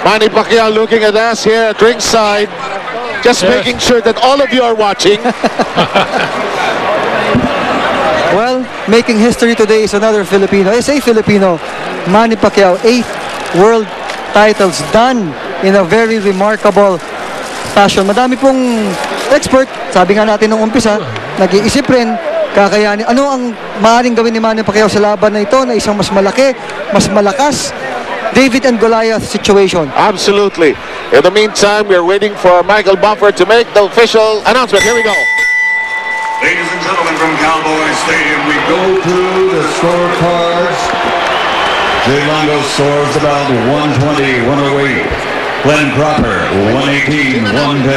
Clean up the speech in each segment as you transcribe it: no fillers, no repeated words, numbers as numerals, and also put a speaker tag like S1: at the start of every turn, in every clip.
S1: Manny Pacquiao looking at us here at ringside, just making sure that all of you are watching.
S2: Well, making history today is another Filipino. I say Filipino. Manny Pacquiao, 8 world titles done in a very remarkable fashion. Madami pong expert, sabi nga natin nung umpisa, nag-iisip rin, kakayanin. Ano ang maaaring gawin ni Manny Pacquiao sa laban na ito na isang mas malaki, mas malakas, David and Goliath situation?
S1: Absolutely. In the meantime, we're waiting for Michael Buffer to make the official announcement. Here we go.
S3: Ladies and gentlemen, from Cowboy Stadium, we go to the scorecards. Jay Longo scores about 120, 108. Glenn Cropper, 118, 110.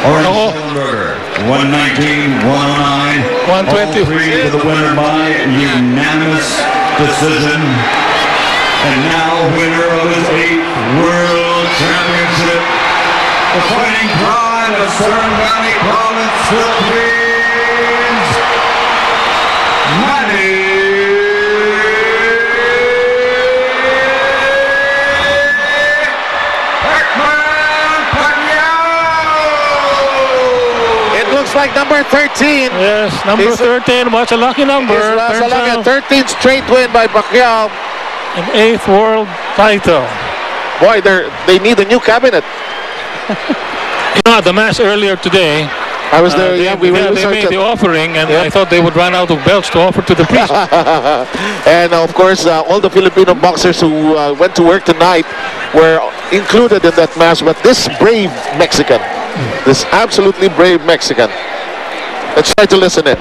S3: Orange Schellenberger, 119, 109.
S4: 120.
S3: All three to the winner by unanimous decision. And now, winner of his 8th World Championship, the fighting pride of Southern Valley Province, Philippines, Manny Pacquiao.
S1: It looks like number 13.
S4: Yes, number 13 was a lucky number.
S1: It's a lucky 13th straight win by Pacquiao.
S4: An 8th world title.
S1: Boy, they need a new cabinet.
S4: You know, at the match earlier today,
S1: I was there.
S4: they made the offering, and I thought they would run out of belts to offer to the priest.
S1: And of course, all the Filipino boxers who went to work tonight were included in that match. But this brave Mexican, this absolutely brave Mexican. Let's try to listen in.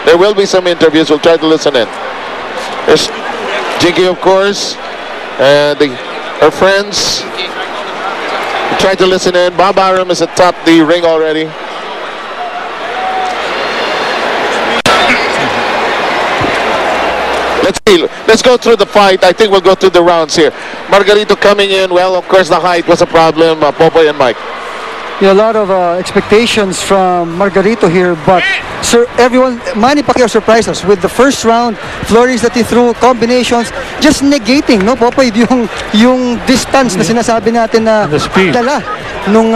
S1: There will be some interviews. We'll try to listen in. There's Jinky, of course, and her friends. We'll try to listen in. Bob Arum is atop the ring already. Let's see. Let's go through the fight. I think we'll go through the rounds here. Margarito coming in. Well, of course, the height was a problem. Popoy and Mike.
S2: A lot of expectations from Margarito here, but Manny Pacquiao surprised us with the first round, flurries that he threw, combinations, just negating, no, Popoy, yung distance na sinasabi natin na dala nung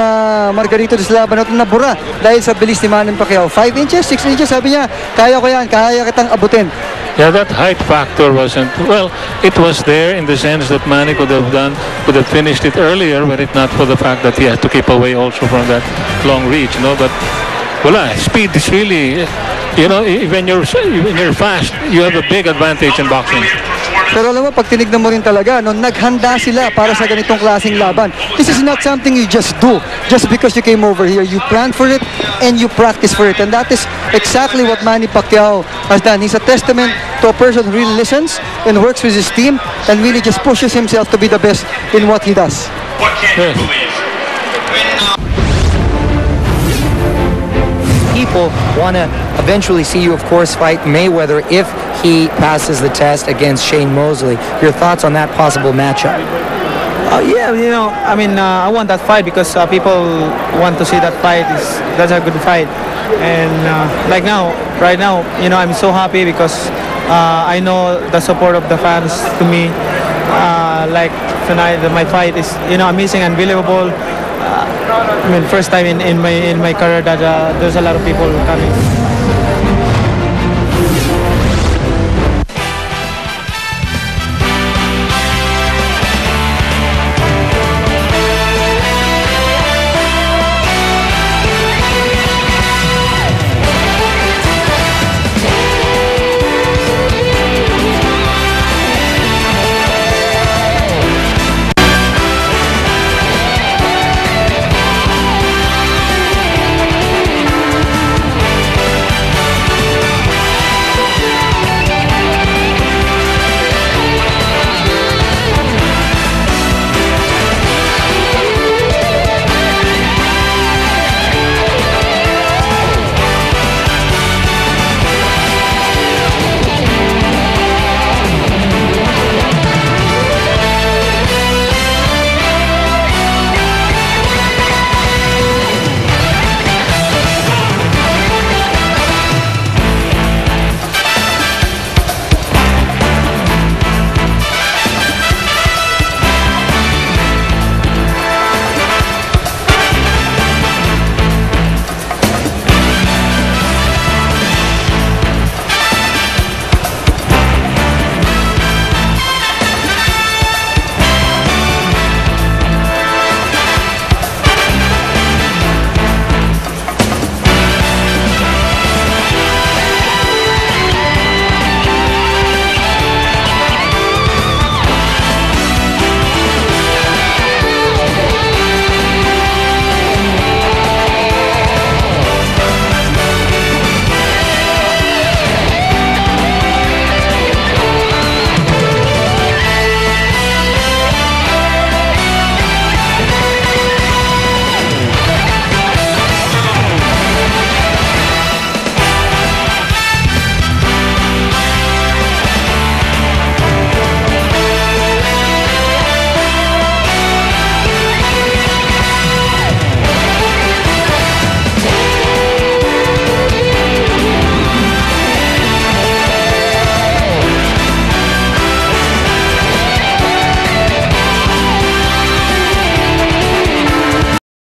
S2: Margarito sa laban na ito nabura dahil sa bilis ni Manny Pacquiao. 5 inches, 6 inches, sabi niya, kaya ko yan, kaya kitang abutin.
S4: Yeah, that height factor wasn't, well, it was there in the sense that Manny could have finished it earlier were it not for the fact that he had to keep away also from that long reach, no? But speed is really, you know, when you're fast, you have a big advantage in boxing.
S2: Pero alam mo, pag tinignan mo rin talaga, no, naghanda sila para sa ganitong klaseng laban. This is not something you just do just because you came over here. You plan for it and you practice for it. And that is exactly what Manny Pacquiao has done. He's a testament to a person who really listens and works with his team and really just pushes himself to be the best in what he does.
S4: Yes.
S5: People want to eventually see you, of course, fight Mayweather if he passes the test against Shane Mosley. Your thoughts on that possible matchup?
S6: Yeah, you know, I mean, I want that fight because people want to see that fight. That's a good fight. And right now, you know, I'm so happy because I know the support of the fans to me. Like tonight, my fight is, you know, amazing, unbelievable. I mean, first time in my career that there's a lot of people coming.